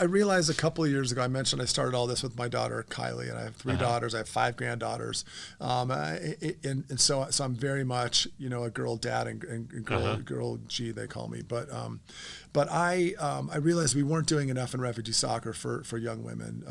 I realized a couple of years ago, I mentioned I started all this with my daughter, Kylie, and I have 3 daughters. I have 5 granddaughters. And so I'm very much, a girl dad and girl G, they call me. But I realized we weren't doing enough in refugee soccer for young women.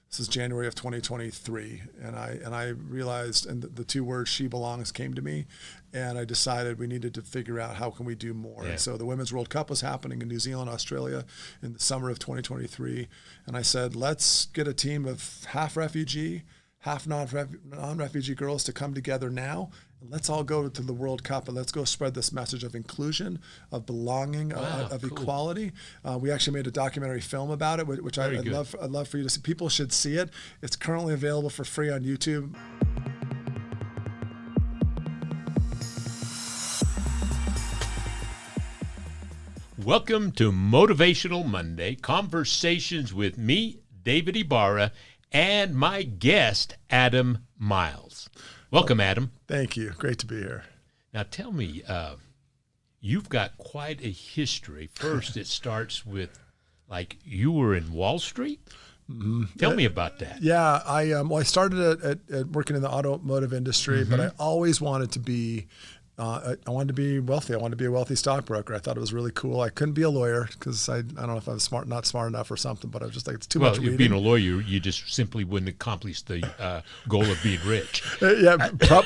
This is January of 2023, and I realized, and the 2 words SheBelongs came to me, and I decided we needed to figure out how can we do more. Yeah. And so the Women's World Cup was happening in New Zealand, Australia, in the summer of 2023, and I said, let's get a team of half refugee, half non-refugee girls to come together now. Let's all go to the World Cup and let's go spread this message of inclusion, of belonging, of cool. Equality. We actually made a documentary film about it, which I'd love for you to see. People should see it. It's currently available for free on YouTube. Welcome to Motivational Monday, conversations with me, David Ibarra, and my guest, Adam Miles. Welcome, Adam. Thank you. Great to be here. Now, tell me, you've got quite a history. First, it starts with, you were in Wall Street? Mm-hmm. Tell me about that. Yeah, I started at working in the automotive industry, but I always wanted to be I wanted to be wealthy. I wanted to be a wealthy stockbroker. I thought it was really cool. I couldn't be a lawyer because I don't know if I was not smart enough or something, but I was just like, it's too much reading. Being a lawyer, you just simply wouldn't accomplish the goal of being rich.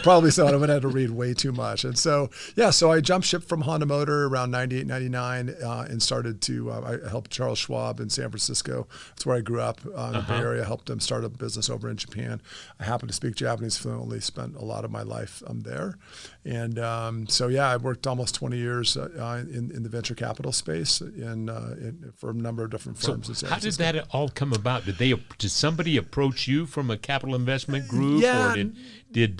Probably so. I would have to read way too much. And so, so I jumped ship from Honda Motor around 98, 99 and started to, I helped Charles Schwab in San Francisco. That's where I grew up in the Bay Area. I helped him start a business over in Japan. I happen to speak Japanese fluently, spent a lot of my life there. And I worked almost 20 years in the venture capital space for a number of different firms. So how did that all come about? Did somebody approach you from a capital investment group? Yeah. Or did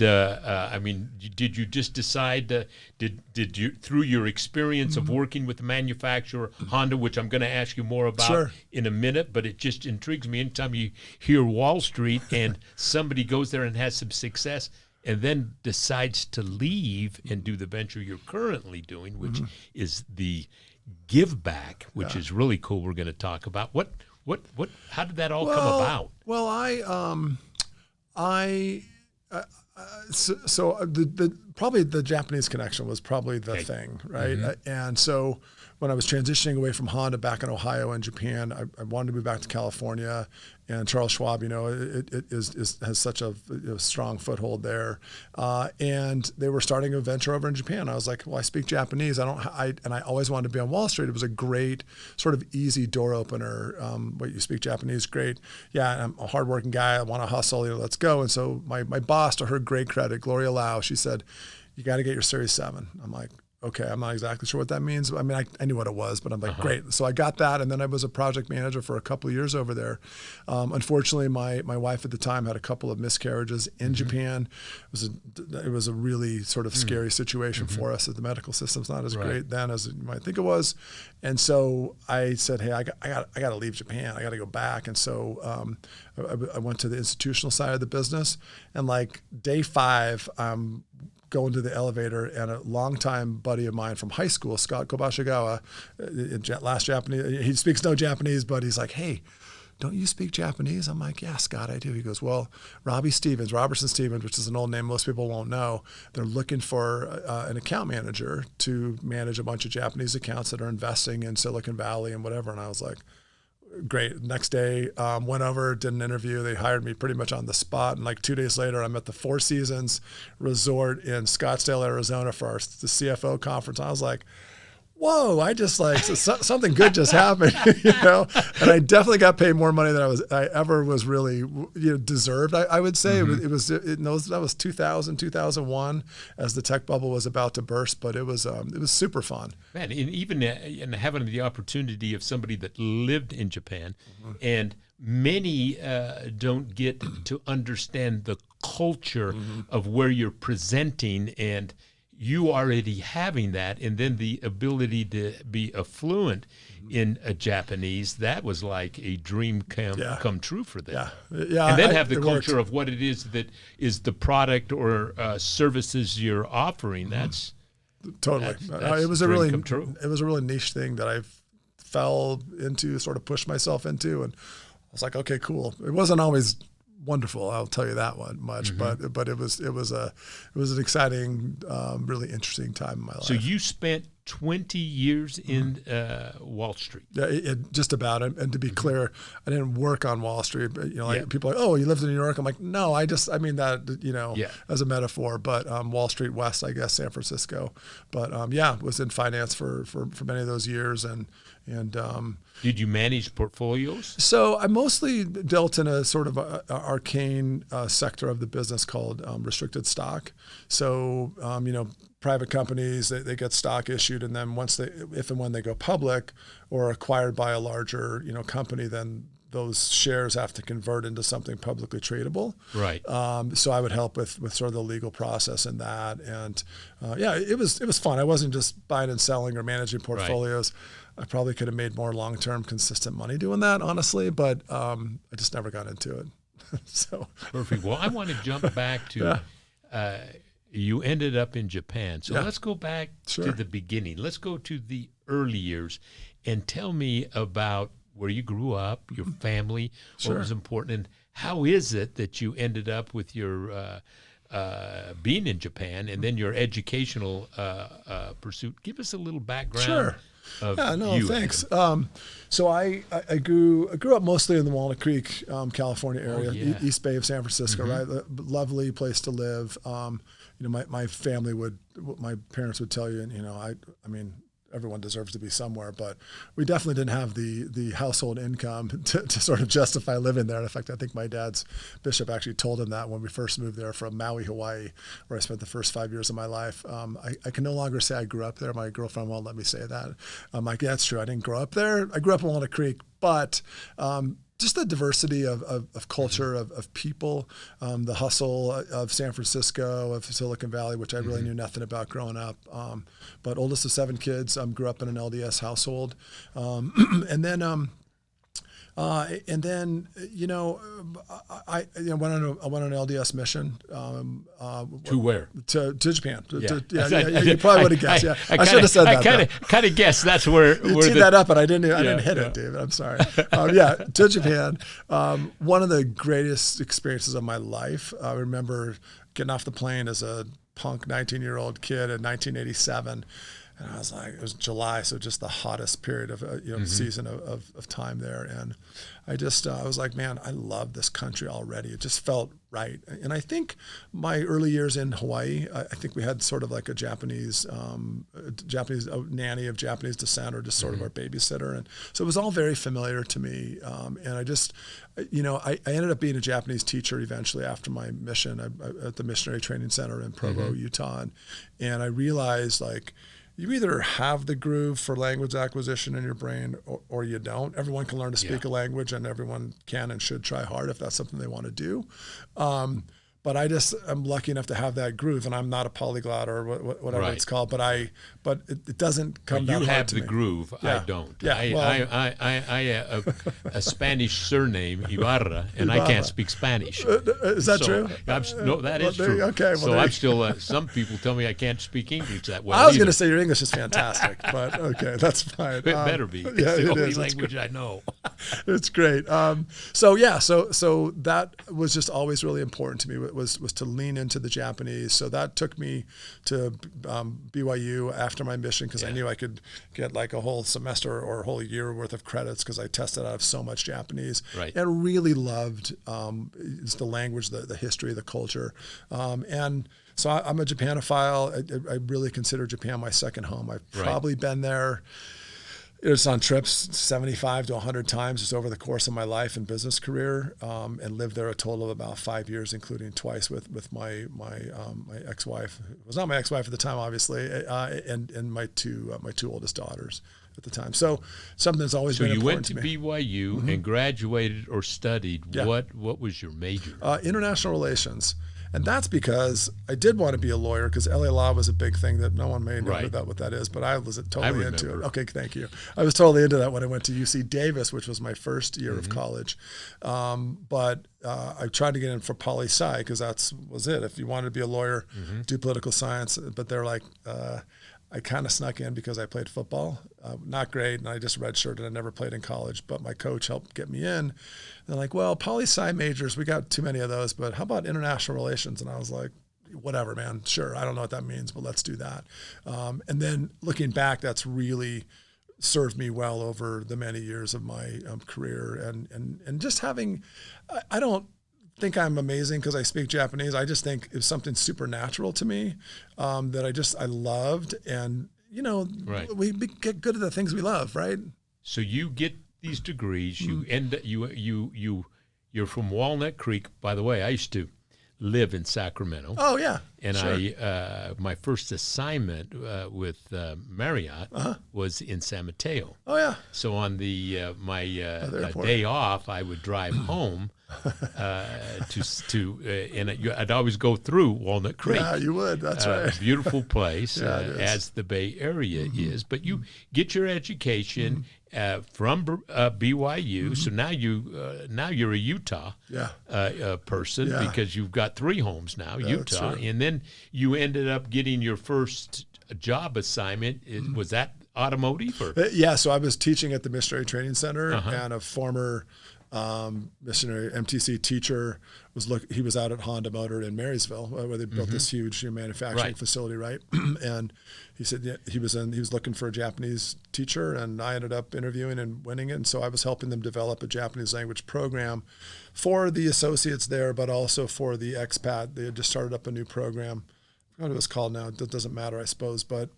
you just decide, did you, through your experience of working with the manufacturer, Honda, which I'm going to ask you more about in a minute, but it just intrigues me anytime you hear Wall Street and somebody goes there and has some success, and then decides to leave and do the venture you're currently doing, which is the give back, which is really cool. We're going to talk about how did that all come about? Well, probably the Japanese connection was probably the thing, right? And so when I was transitioning away from Honda back in Ohio and Japan, I wanted to move back to California, and Charles Schwab, it has such a strong foothold there, and they were starting a venture over in Japan. I was like, well, I speak Japanese. And I always wanted to be on Wall Street. It was a great sort of easy door opener. You speak Japanese, great. Yeah, I'm a hardworking guy. I want to hustle. Let's go. And so my boss, to her great credit, Gloria Lau, she said, you got to get your Series 7. I'm like, okay, I'm not exactly sure what that means. I mean, I knew what it was, but I'm like, great. So I got that, and then I was a project manager for a couple of years over there. Unfortunately, my wife at the time had a couple of miscarriages in Japan. It was a really sort of scary situation for us. The medical system's not as great then as you might think it was. And so I said, hey, I got to leave Japan. I got to go back. And so I went to the institutional side of the business, and day 5, go into the elevator, and a longtime buddy of mine from high school, Scott Kobashigawa, last Japanese, he speaks no Japanese, but he's like, hey, don't you speak Japanese? I'm like, yeah, Scott, I do. He goes, well, Robertson Stevens, which is an old name most people won't know, they're looking for an account manager to manage a bunch of Japanese accounts that are investing in Silicon Valley and whatever. And I was like, great. Next day, went over, did an interview. They hired me pretty much on the spot. And 2 days later, I'm at the Four Seasons Resort in Scottsdale, Arizona for the CFO conference. I was like, whoa, I just something good just happened, and I definitely got paid more money than I ever was really, deserved. I would say that was 2001 as the tech bubble was about to burst, but it was super fun. Man, and even in having the opportunity of somebody that lived in Japan, and many don't get to understand the culture of where you're presenting, and you already having that, and then the ability to be fluent in a Japanese, that was like a dream come true for them. Yeah. And then have the culture of what it is that is the product or services you're offering. That's totally. It was a really niche thing that I've fell into, sort of pushed myself into, and I was like, okay, cool. It wasn't always wonderful, I'll tell you that one much, but it was an exciting, really interesting time in my life. So you spent 20 years in Wall Street. Yeah, just about. And to be clear, I didn't work on Wall Street. But, people are like, oh, you lived in New York. I'm like, no, I mean that, as a metaphor. But Wall Street West, I guess, San Francisco. But was in finance for many of those years. And did you manage portfolios? So I mostly dealt in a sort of arcane sector of the business called restricted stock. So, private companies, they get stock issued, and then if and when they go public or acquired by a larger, company, then those shares have to convert into something publicly tradable. Right. So I would help with sort of the legal process in that. And it was fun. I wasn't just buying and selling or managing portfolios. Right. I probably could have made more long-term consistent money doing that, honestly, but I just never got into it. So perfect. Well, I want to jump back to you ended up in Japan. So let's go back to the beginning. Let's go to the early years and tell me about where you grew up, your family, what was important, and how is it that you ended up with your being in Japan and then your educational pursuit. Give us a little background. Thanks. So I grew up mostly in the Walnut Creek, California area, East Bay of San Francisco, right? Lovely place to live. My family my parents would tell you, and I mean, everyone deserves to be somewhere, but we definitely didn't have the household income to sort of justify living there. In fact, I think my dad's bishop actually told him that when we first moved there from Maui, Hawaii, where I spent the first 5 years of my life. I can no longer say I grew up there. My girlfriend won't let me say that. I'm like, yeah, that's true. I didn't grow up there. I grew up in Walnut Creek, but just the diversity of culture, of people, the hustle of San Francisco, of Silicon Valley, which I really knew nothing about growing up. But oldest of 7 kids, grew up in an LDS household. And then I went on an LDS mission. To where? To Japan. You probably would have guessed. I should have said that. I kind of guessed that's where you teed that up, and I didn't hit it, David. I'm sorry. To Japan. One of the greatest experiences of my life. I remember getting off the plane as a punk 19-year-old kid in 1987. And I was like, it was July, so just the hottest period of season of time there. And I was like, man, I love this country already. It just felt right. And I think my early years in Hawaii, I think we had sort of like a Japanese nanny of Japanese descent, or just sort of our babysitter. And so it was all very familiar to me. And I just, I ended up being a Japanese teacher eventually after my mission at the Missionary Training Center in Provo, Utah. And I realized, like, you either have the groove for language acquisition in your brain or you don't. Everyone can learn to speak a language, and everyone can and should try hard if that's something they want to do. But I'm lucky enough to have that groove, and I'm not a polyglot or whatever it's called. But it doesn't come that hard to me. You have the groove. I don't. I a Spanish surname, Ibarra, and I can't speak Spanish. Is that true? No, that is true. Okay. Well, so I'm still. Some people tell me I can't speak English that well. I was going to say your English is fantastic, but okay, that's fine. It better be. It's the only language I know. It's great. So that was just always really important to me. Was to lean into the Japanese. So that took me to BYU after my mission, because I knew I could get like a whole semester or a whole year worth of credits, because I tested out of so much Japanese, and really loved the language, the history, the culture. And so I'm a Japanophile. I really consider Japan my second home. I've probably been there. It's on trips 75 to 100 times just over the course of my life and business career, and lived there a total of about 5 years, including twice with my ex-wife. It was not my ex-wife at the time, obviously, and my two oldest daughters at the time. So something that's always been important to me. So you went to BYU and graduated or studied. Yeah. What was your major? International relations. And that's because I did want to be a lawyer, because LA law was a big thing that no one may know what that is, but I was totally into it. Okay, thank you. I was totally into that when I went to UC Davis, which was my first year of college. But I tried to get in for poli-sci, because that was it. If you wanted to be a lawyer, do political science. But they're like, I kind of snuck in because I played football. Not great, and I just redshirted. I never played in college, but my coach helped get me in. They're like, well, poli-sci majors, we got too many of those, but how about international relations? And I was like, whatever, man, sure. I don't know what that means, but let's do that. And then looking back, that's really served me well over the many years of my career. And just having, I don't think I'm amazing because I speak Japanese. I just think it's something supernatural to me that I loved. And, right. we get good at the things we love, right? So you get these degrees, you're from Walnut Creek. By the way, I used to live in Sacramento. Oh, yeah. And sure. my first assignment with Marriott was in San Mateo. Oh, yeah. So on the my day off, I would drive home and I'd always go through Walnut Creek. Yeah, you would. That's right. Beautiful place, as the Bay Area is. But you get your education from BYU. So now you're a Utah person because you've got 3 homes now, Utah, and then you ended up getting your first job assignment. Was that automotive? Or? Yeah, so I was teaching at the Missionary Training Center, and a former missionary MTC teacher he was out at Honda Motor in Marysville where they built this huge manufacturing facility, right? And he said he was looking for a Japanese teacher, and I ended up interviewing and winning it. And so I was helping them develop a Japanese language program for the associates there, but also for the expat. They had just started up a new program. I forgot what it was called now. It doesn't matter, I suppose, but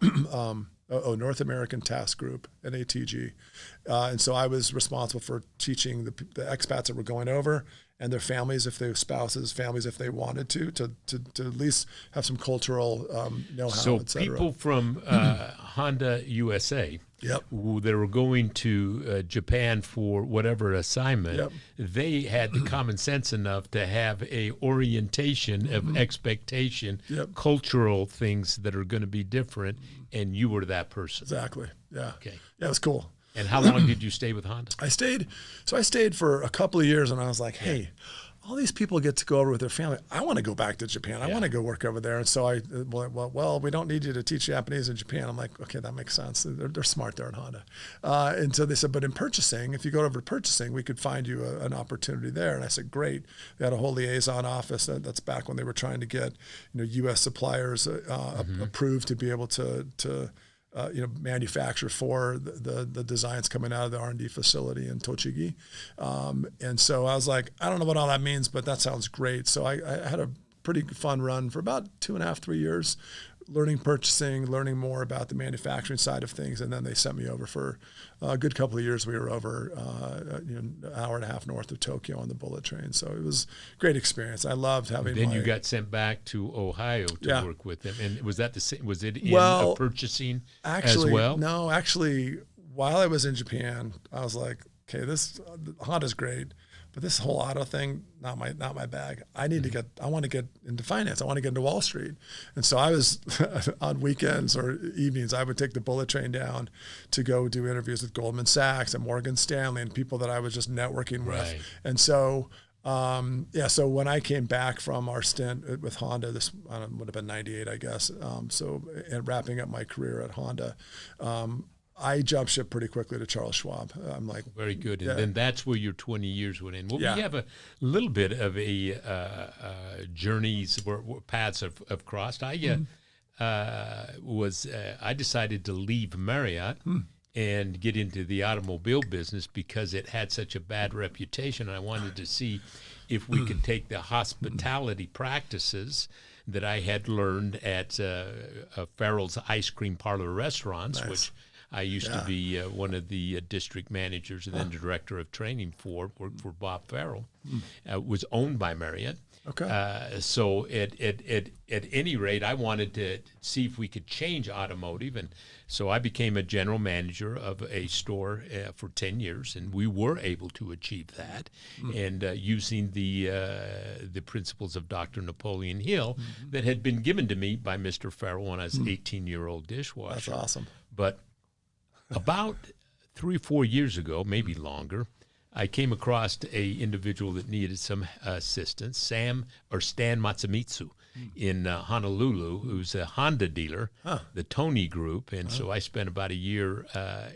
North American Task Group, NATG. And so I was responsible for teaching the expats that were going over and their families, if they have spouses, families if they wanted to at least have some cultural know-how, so et cetera. People from Honda USA who they were going to Japan for whatever assignment, they had the common sense enough to have a orientation of expectation, cultural things that are going to be different, and you were that person. Exactly. Yeah. Okay. Yeah, it was cool. And how long did you stay with Honda? I stayed for a couple of years, and I was like, hey, all these people get to go over with their family. I want to go back to Japan. I want to go work over there. And so we don't need you to teach Japanese in Japan. I'm like, okay, that makes sense. They're smart there at Honda. And so they said, but in purchasing, if you go over to purchasing, we could find you an opportunity there. And I said, great. They had a whole liaison office. That's back when they were trying to get U.S. suppliers approved to be able to manufacture for the designs coming out of the R&D facility in Tochigi. And so I was like, I don't know what all that means, but that sounds great. So I had a pretty fun run for about 2.5, 3 years, learning purchasing, learning more about the manufacturing side of things. And then they sent me over for a good couple of years. We were over an hour and a half north of Tokyo on the bullet train. So it was a great experience. I loved having Then you got sent back to Ohio to work with them. And was that the same? Was it in purchasing as well? No, actually, while I was in Japan, I was like, okay, this Honda's great, but this whole auto thing, not my bag. I want to get into finance. I want to get into Wall Street. And so I was on weekends or evenings, I would take the bullet train down to go do interviews with Goldman Sachs and Morgan Stanley and people that I was just networking with. And so, so when I came back from our stint with Honda, this would have been 98, I guess. And wrapping up my career at Honda, I jumped ship pretty quickly to Charles Schwab. I'm like, very good. And then that's where your 20 years went in. Well, we have a little bit of a journeys where paths have crossed. I decided to leave Marriott and get into the automobile business because it had such a bad reputation. And I wanted to see if we could take the hospitality practices that I had learned at Farrell's Ice Cream Parlor Restaurants, which I used to be one of the district managers and then director of training worked for Bob Farrell. Was owned by Marriott. Okay. So at any rate, I wanted to see if we could change automotive, and so I became a general manager of a store for 10 years, and we were able to achieve that, and using the principles of Dr. Napoleon Hill that had been given to me by Mr. Farrell when I was an 18-year-old dishwasher. That's awesome. But about 3 or 4 years ago, maybe longer, I came across a individual that needed some assistance, Stan Matsumitsu. in Honolulu, who's a Honda dealer, the Tony Group. And so I spent about a year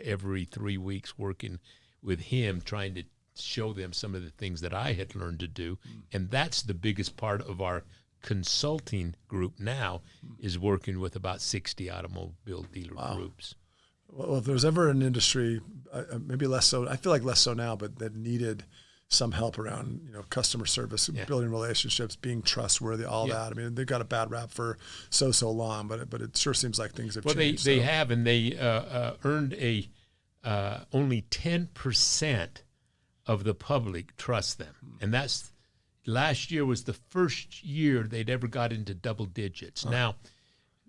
every 3 weeks working with him, trying to show them some of the things that I had learned to do. And that's the biggest part of our consulting group now, is working with about 60 automobile dealer groups. Well, if there's ever an industry, maybe less so, I feel like less so now, but that needed some help around, customer service, building relationships, being trustworthy, all that. I mean, they've got a bad rap for so long, but it sure seems like things have changed. Well, they have, and they earned only 10% of the public trust them, and that's. Last year was the first year they'd ever got into double digits. Now,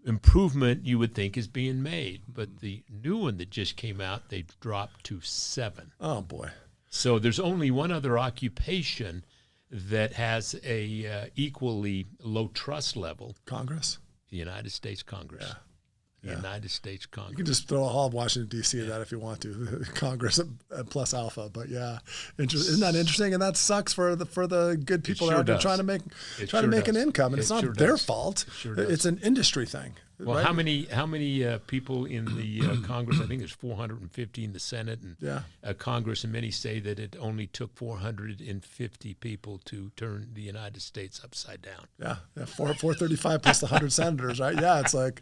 improvement, you would think, is being made, but the new one that just came out, they've dropped to 7. Oh, boy. So there's only one other occupation that has a equally low trust level. Congress? The United States Congress. United States Congress. You can just throw all of Washington, D.C. at that if you want to. Congress plus alpha. But isn't that interesting? And that sucks for the good people out there trying to make an income. And it's not their fault. It's an industry thing. Well, right? how many people in the Congress? I think there's 450 in the Senate and Congress, and many say that it only took 450 people to turn the United States upside down. 435 plus the 100 senators, right? Yeah, it's like,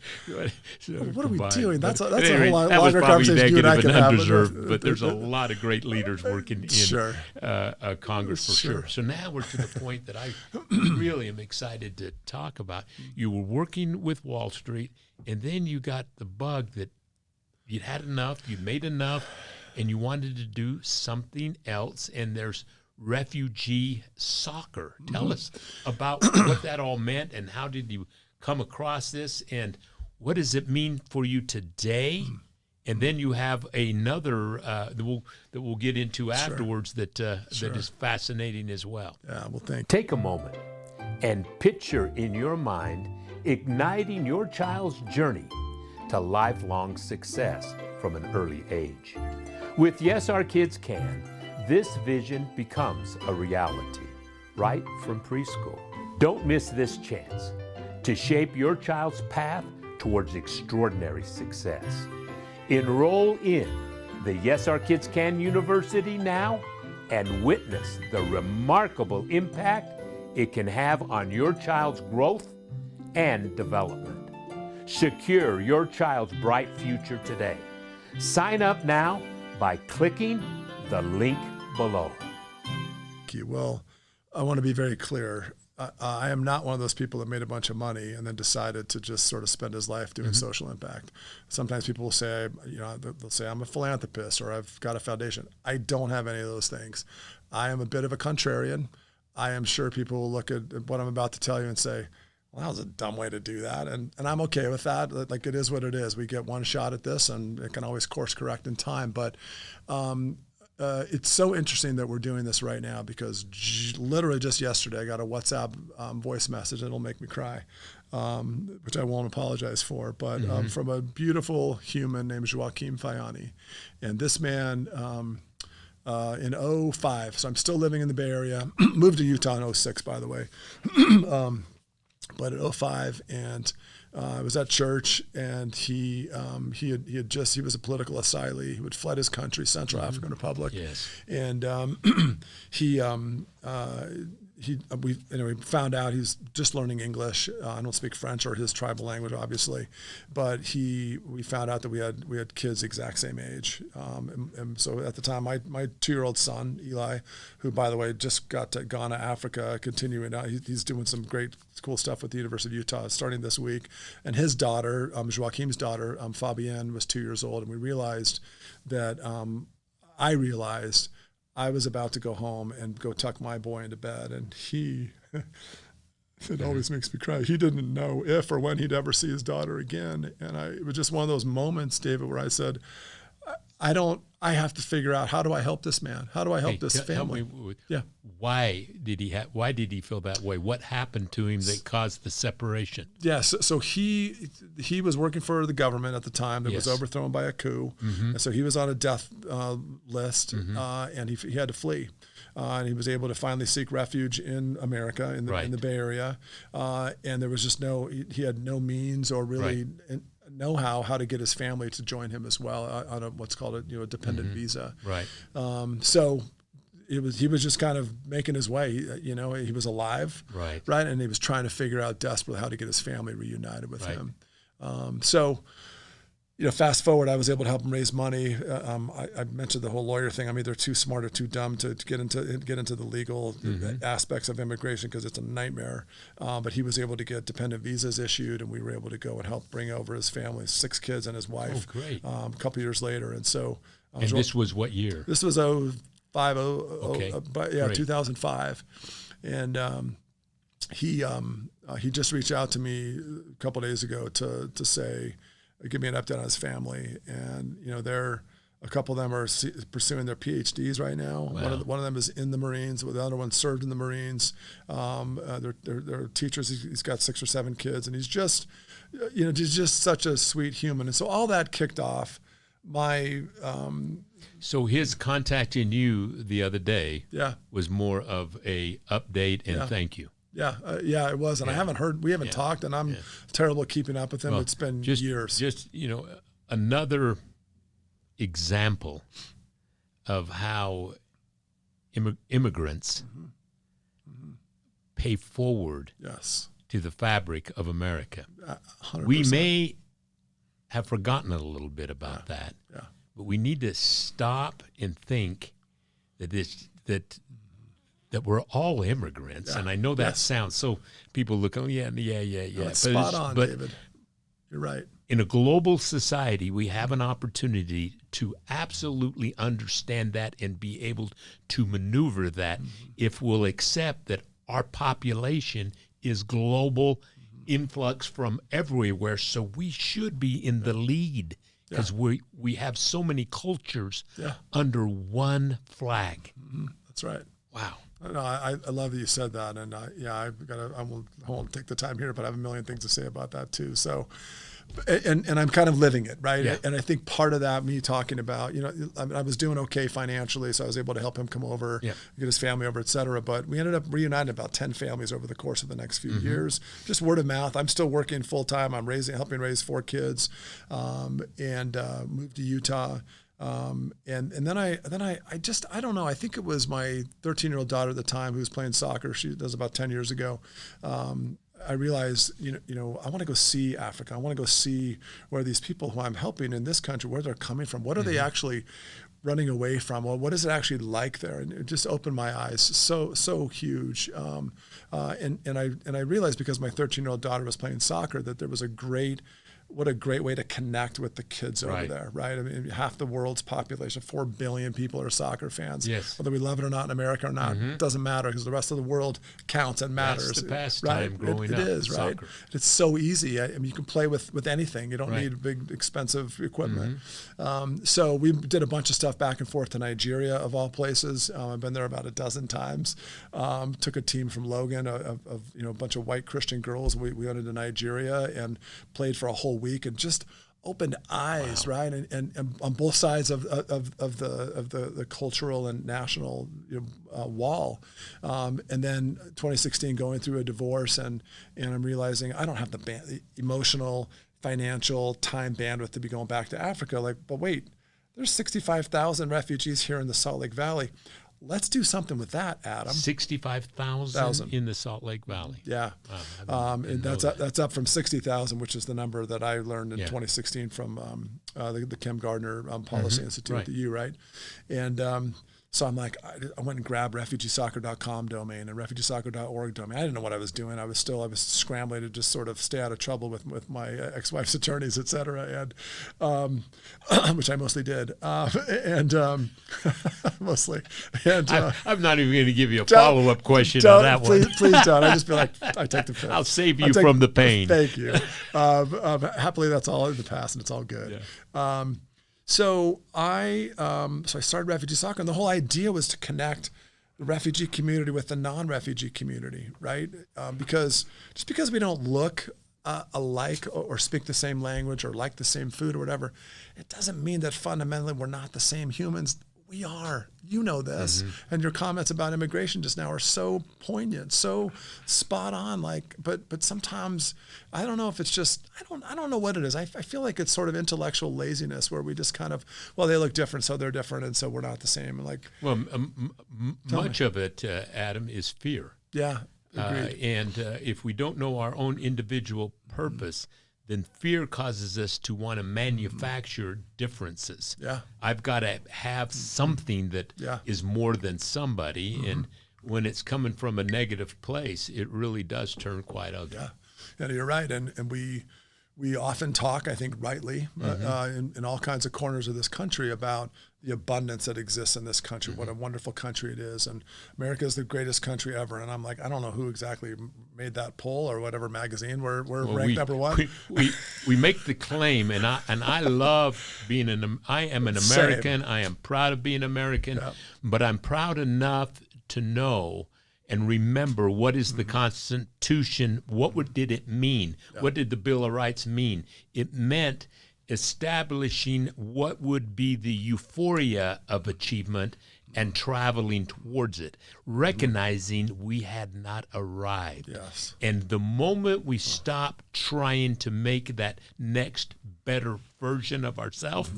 what are we doing? That's a anyway, whole longer conversation you and I could have. But there's a lot of great leaders working in Congress for sure. So now we're to the point that I really am excited to talk about. You were working with Wall Street, and then you got the bug that you'd had enough, you'd made enough, and you wanted to do something else, and there's Refugee Soccer. Tell us about what that all meant, and how did you come across this, and what does it mean for you today? And then you have another that we'll get into afterwards that is fascinating as well. Yeah, well, thank you. Take a moment and picture in your mind igniting your child's journey to lifelong success from an early age. With Yes, Our Kids Can, this vision becomes a reality right from preschool. Don't miss this chance to shape your child's path towards extraordinary success. Enroll in the Yes, Our Kids Can University now and witness the remarkable impact it can have on your child's growth and development. Secure your child's bright future today. Sign up now by clicking the link below. Well, I want to be very clear. I am not one of those people that made a bunch of money and then decided to just sort of spend his life doing social impact. Sometimes people will say, they'll say I'm a philanthropist or I've got a foundation. I don't have any of those things. I am a bit of a contrarian. I am sure people will look at what I'm about to tell you and say, well, that was a dumb way to do that. And I'm okay with that. Like, it is what it is. We get one shot at this, and it can always course correct in time. But it's so interesting that we're doing this right now, because literally just yesterday I got a WhatsApp voice message that'll make me cry, which I won't apologize for, but from a beautiful human named Joaquim Fayani. And this man, in 2005, so I'm still living in the Bay Area, moved to Utah in 2006, by the way, but in 2005, and I was at church, and he was a political asylee who had fled his country, Central African Republic. Yes. And we found out he's just learning English. I don't speak French or his tribal language, obviously, but we found out that we had kids the exact same age. And so at the time, my 2-year-old son, Eli, who, by the way, just got to Ghana, Africa, continuing out, he's doing some great, cool stuff with the University of Utah starting this week. And his daughter, Joaquim's daughter, Fabienne, was 2 years old. And we realized that I was about to go home and go tuck my boy into bed. And it always makes me cry. He didn't know if or when he'd ever see his daughter again. And it was just one of those moments, David, where I said, I have to figure out, how do I help this man? How do I help this family? Why did he feel that way? What happened to him that caused the separation? Yes. So he was working for the government at the time that was overthrown by a coup. And so he was on a death list, and he had to flee. and he was able to finally seek refuge in America, in the Bay Area, and there was just he had no means or really know how to get his family to join him as well on what's called a dependent visa. Right. So he was just kind of making his way. He was alive, right, and he was trying to figure out desperately how to get his family reunited with him. So, fast forward, I was able to help him raise money. I mentioned the whole lawyer thing. I'm either too smart or too dumb to get into the legal aspects of immigration because it's a nightmare. But he was able to get dependent visas issued, and we were able to go and help bring over his family, 6 kids and his wife. Oh, great. A couple years later, and so. And this was what year? This was 2005, and he just reached out to me a couple of days ago to say, give me an update on his family, and a couple of them are pursuing their PhDs right now. Wow. One of them is in the Marines, the other one served in the Marines. They're teachers. He's got 6 or 7 kids, and he's just such a sweet human. And so all that kicked off So his contacting you the other day was more of a update and thank you. Yeah, it was. And we haven't talked, and I'm terrible at keeping up with him. Well, it's been years. Just, another example of how immigrants pay forward to the fabric of America. 100%. We may have forgotten a little bit about that. Yeah. But we need to stop and think that we're all immigrants. Yeah. And I know that sounds so, people look, oh, yeah. No, spot on, David. You're right. In a global society, we have an opportunity to absolutely understand that and be able to maneuver that if we'll accept that our population is global influx from everywhere, so we should be in the lead because we have so many cultures under one flag. That's right. Wow. No, I love that you said that, and I won't take the time here, but I have a million things to say about that too. So, and I'm kind of living it, right? Yeah. And I think part of that, me talking about, I was doing okay financially, so I was able to help him come over, get his family over, et cetera. But we ended up reuniting about 10 families over the course of the next few years, just word of mouth. I'm still working full time. I'm helping raise 4 kids, and moved to Utah. And then I don't know. I think it was my 13-year-old daughter at the time who was playing soccer. That was about 10 years ago. I realized, I want to go see Africa. I want to go see where these people who I'm helping in this country, where they're coming from. What are they actually running away from? Well, what is it actually like there? And it just opened my eyes. So huge. And I realized, because my 13-year-old daughter was playing soccer, that there was what a great way to connect with the kids over there, right? I mean, half the world's population, 4 billion people, are soccer fans. Yes. Whether we love it or not in America or not, it doesn't matter, because the rest of the world counts and matters. That's the pastime growing up. It is, right? Soccer. It's so easy. I mean, you can play with anything. You don't need big, expensive equipment. So we did a bunch of stuff back and forth to Nigeria, of all places. I've been there about a dozen times. Took a team from Logan, a bunch of white Christian girls. We went into Nigeria and played for a whole week, and just opened eyes, right? And on both sides of the cultural and national wall. And then 2016, going through a divorce, and I'm realizing I don't have the emotional, financial, time bandwidth to be going back to Africa. But wait, there's 65,000 refugees here in the Salt Lake Valley. Let's do something with that, Adam. 65,000 in the Salt Lake Valley. Yeah, and that's up from 60,000, which is the number that I learned in 2016 from the Kim Gardner Policy Institute at the U, right? And so I'm like, I went and grabbed refugeesoccer.com domain and refugeesoccer.org domain. I didn't know what I was doing. I was scrambling to just sort of stay out of trouble with my ex-wife's attorneys, et cetera, and which I mostly did, mostly. And I'm not even going to give you a follow-up question on that one. Please don't. I just feel like I take the piss. I'll save you from the pain. Thank you. Happily, that's all in the past, and it's all good. Yeah. So I started Refugee Soccer, and the whole idea was to connect the refugee community with the non-refugee community, right? Because we don't look alike or speak the same language or like the same food or whatever, it doesn't mean that fundamentally we're not the same humans. We are. You know this. And your comments about immigration just now are so poignant, so spot on. Like, but sometimes I don't know if it's just I don't know what it is. I feel like it's sort of intellectual laziness where we just kind of, well, they look different, so they're different, and so we're not the same. And like, well, much of it, Adam, is fear. Yeah. And if we don't know our own individual purpose, then fear causes us to want to manufacture differences. Yeah. I've got to have something that is more than somebody. And when it's coming from a negative place, it really does turn quite ugly. Yeah, and you're right. And we often talk, I think rightly, in all kinds of corners of this country about the abundance that exists in this country, what a wonderful country it is. And America is the greatest country ever. And I'm like, I don't know who exactly made that poll or whatever magazine. We're ranked number one. We make the claim, and I love being I am an American. Same. I am proud of being American, but I'm proud enough to know and remember what is the Constitution, did it mean? What did the Bill of Rights mean? It meant establishing what would be the euphoria of achievement and traveling towards it, recognizing we had not arrived. Yes. And the moment we stop trying to make that next better version of ourselves,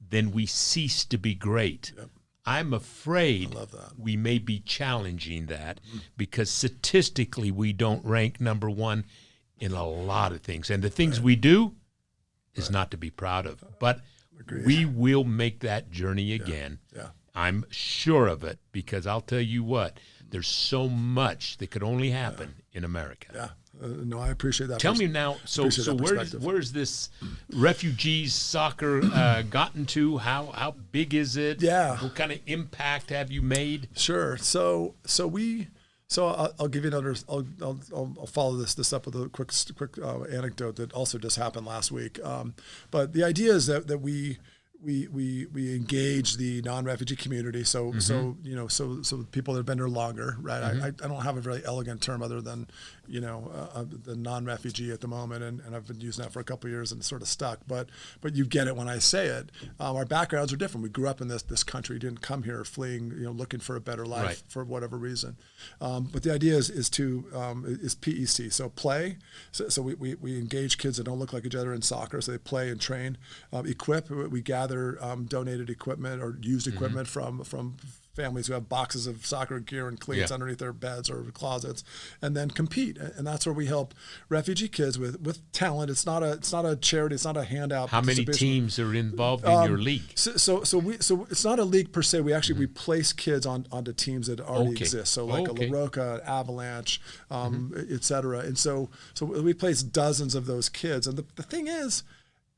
then we cease to be great. Yep. I'm afraid I love that. we may be challenging that because statistically we don't rank number one in a lot of things. And the things we do is not to be proud of. But we will make that journey again. Yeah. I'm sure of it because I'll tell you what, there's so much that could only happen in America. Yeah. No, I appreciate that. Tell me now, so where's this Refugee Soccer gotten to? How big is it? Yeah. What kind of impact have you made? Sure. So I'll give you another. I'll follow this up with a quick anecdote that also just happened last week. But the idea is that we engage the non-refugee community. So people that have been there longer, right? I don't have a very elegant term other than the non-refugee at the moment, and I've been using that for a couple of years and it's sort of stuck. But you get it when I say it. Our backgrounds are different. We grew up in this country, didn't come here fleeing, looking for a better life for whatever reason. But the idea is PEC, so play. So we engage kids that don't look like each other in soccer, so they play and train. Equip, we gather donated equipment or used equipment from families who have boxes of soccer gear and cleats underneath their beds or closets, and then compete. And that's where we help refugee kids with talent. It's not a charity. It's not a handout. How many teams are involved in your league? So it's not a league per se. We actually we place kids onto teams that already exist. So like a La Roca, Avalanche, et cetera. And so we place dozens of those kids. And the thing is,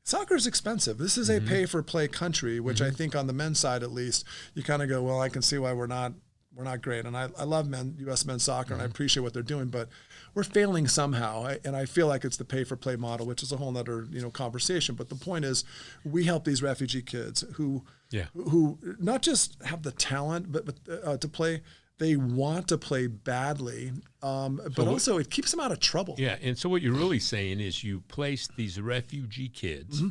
soccer is expensive. This is a pay-for-play country, which I think on the men's side at least, you kind of go, well, I can see why we're not great. And I love U.S. men's soccer, and I appreciate what they're doing, but we're failing somehow. And I feel like it's the pay-for-play model, which is a whole other conversation. But the point is, we help these refugee kids who not just have the talent, but to play. They want to play badly, but also it keeps them out of trouble. Yeah, and so what you're really saying is you place these refugee kids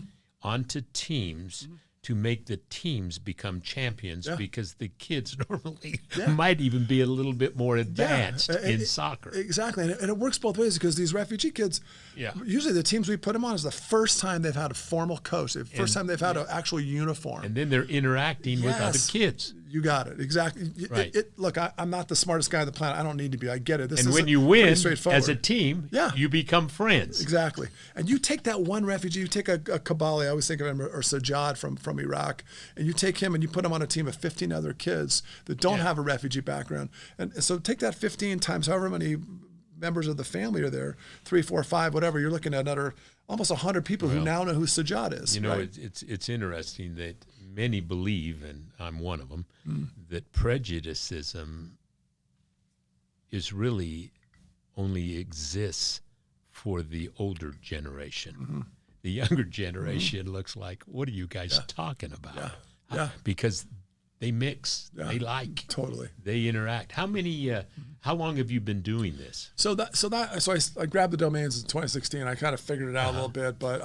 onto teams to make the teams become champions because the kids normally might even be a little bit more advanced in soccer. Exactly, and it works both ways because these refugee kids, usually the teams we put them on is the first time they've had a formal coach, the first time they've had an actual uniform. And then they're interacting with other kids. You got it. Exactly. Right. Look, I'm not the smartest guy on the planet. I don't need to be. I get it. And when you win as a team, you become friends. Exactly. And you take that one refugee, you take a Kabali, I always think of him, or Sajjad from Iraq, and you take him and you put him on a team of 15 other kids that don't have a refugee background. And so take that 15 times however many members of the family are there, 3, 4, 5, whatever, you're looking at another almost 100 people who now know who Sajjad is. It's interesting that many believe, and I'm one of them, that prejudicism is really only exists for the older generation. The younger generation looks like, what are you guys talking about? Because they mix, they like, totally, they interact. How many How long have you been doing this? So I grabbed the domains in 2016. I kind of figured it out a little bit, but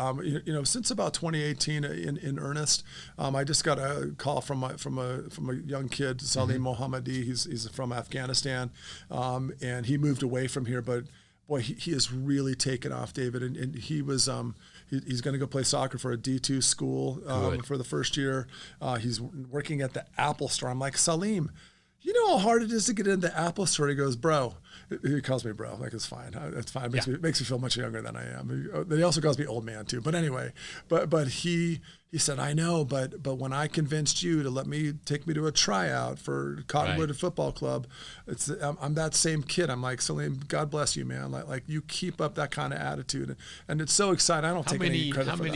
since about 2018 in earnest, I just got a call from a young kid, Salim Mohammadi. He's from Afghanistan, and he moved away from here, but boy, he has really taken off, David, and he was he's going to go play soccer for a D2 school for the first year. He's working at the Apple Store. I'm like, Salim, you know how hard it is to get into the Apple Store? He goes, bro. He calls me bro. I'm like, it's fine. It's fine. It makes me feel much younger than I am. He also calls me old man too. But anyway, but he said, I know, but when I convinced you to take me to a tryout for Cottonwood Football Club, I'm that same kid. I'm like, Salim, God bless you, man. Like you keep up that kind of attitude, and it's so exciting. I don't take any credit for that. How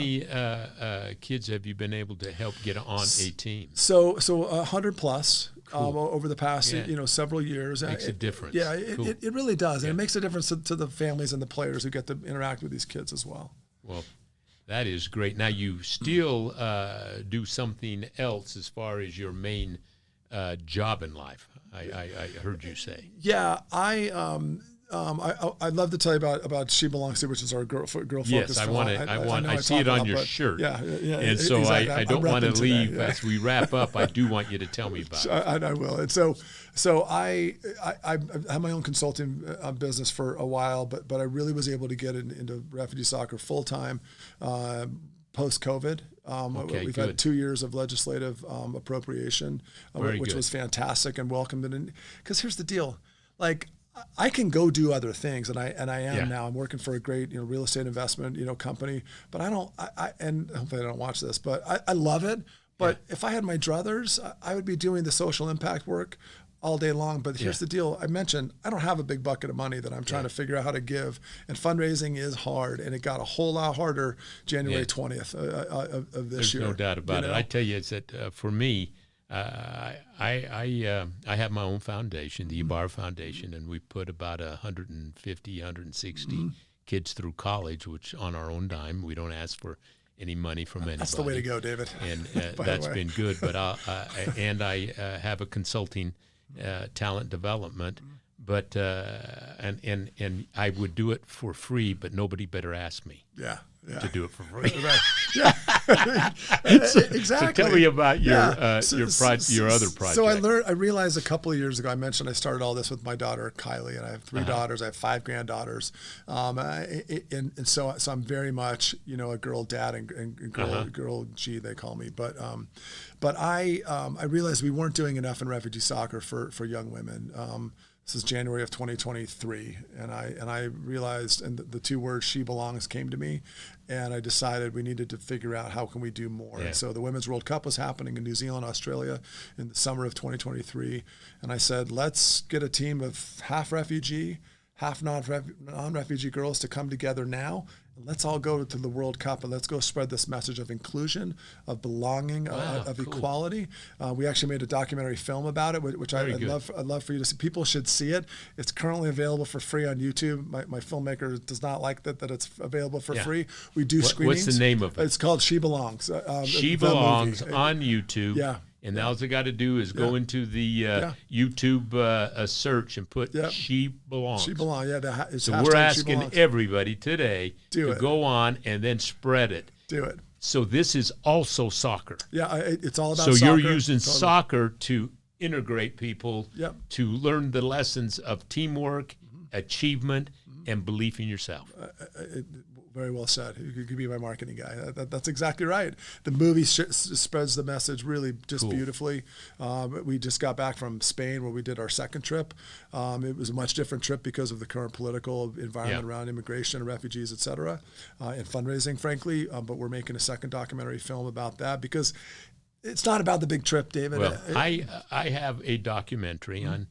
many kids have you been able to help get on a team? So 100 plus. Over the past several years. Makes a difference. Yeah, it really does. And it makes a difference to the families and the players who get to interact with these kids as well. Well, that is great. Now, you still do something else as far as your main job in life, I heard you say. Yeah, I'd love to tell you about SheBelongs, which is our girl focus. Yes, I see it on your shirt. Yeah. And so exactly. I don't want to leave as we wrap up. I do want you to tell me about it. I will. And so I had my own consulting business for a while, but I really was able to get into refugee soccer full time post-COVID. We've had 2 years of legislative appropriation, which was fantastic and welcomed. And because here's the deal, like, I can go do other things, and I am now. I'm working for a great real estate investment company, but and hopefully I don't watch this, but I love it. But if I had my druthers, I would be doing the social impact work all day long. But here's the deal: I mentioned I don't have a big bucket of money that I'm trying to figure out how to give, and fundraising is hard, and it got a whole lot harder January 20th of this year. There's no doubt about it. I tell you, it's that for me. I have my own foundation, the Ibarra Foundation, and we put about 150, 160 kids through college, which on our own dime. We don't ask for any money from anybody. That's the way to go, David. And that's been good. But I have a consulting talent development. But and I would do it for free, but nobody better ask me. To do it for free. Exactly. So tell me about your other project. So I realized a couple of years ago, I mentioned I started all this with my daughter Kylie, and I have 3 daughters. I have 5 granddaughters, and so I'm very much a girl dad and girl G they call me. But I realized we weren't doing enough in refugee soccer for young women. This is January of 2023, and I realized, and the 2 words SheBelongs came to me, and I decided we needed to figure out how can we do more. And so the Women's World Cup was happening in New Zealand, Australia, in the summer of 2023, and I said, let's get a team of half refugee, half non-refugee girls to come together now. And let's all go to the World Cup, and let's go spread this message of inclusion, of belonging, of equality. We actually made a documentary film about it, which I'd love for you to see. People should see it. It's currently available for free on YouTube. My filmmaker does not like that it's available for free. We do screenings. What's the name of it? It's called SheBelongs. SheBelongs on YouTube. Yeah. And all they got to do is go into the YouTube search and put SheBelongs. SheBelongs, so we're asking everybody today to go on and then spread it. Do it. So this is also soccer. Yeah, it's all about soccer. So you're using soccer to integrate people, to learn the lessons of teamwork, achievement, and belief in yourself. Very well said. You could be my marketing guy. That's exactly right. The movie spreads the message really just beautifully. We just got back from Spain where we did our second trip. It was a much different trip because of the current political environment around immigration and refugees, et cetera, and fundraising, frankly. But we're making a second documentary film about that because it's not about the big trip, David. Well, I have a documentary on.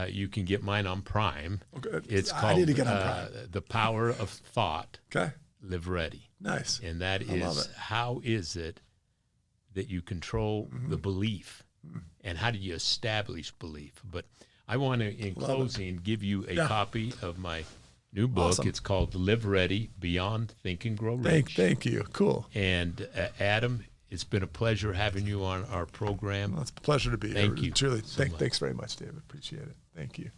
You can get mine on Prime. Okay. It's called I need to get on Prime. The Power of Thought. Okay. Live Ready. Nice. And that is how is it that you control the belief and how do you establish belief? But I want to, in closing, give you a copy of my new book. Awesome. It's called Live Ready, Beyond Think and Grow Rich. Thank you. Cool. And Adam, it's been a pleasure having you on our program. Well, it's a pleasure to be here. Thank you. Truly. So Thanks very much, David. Appreciate it. Thank you.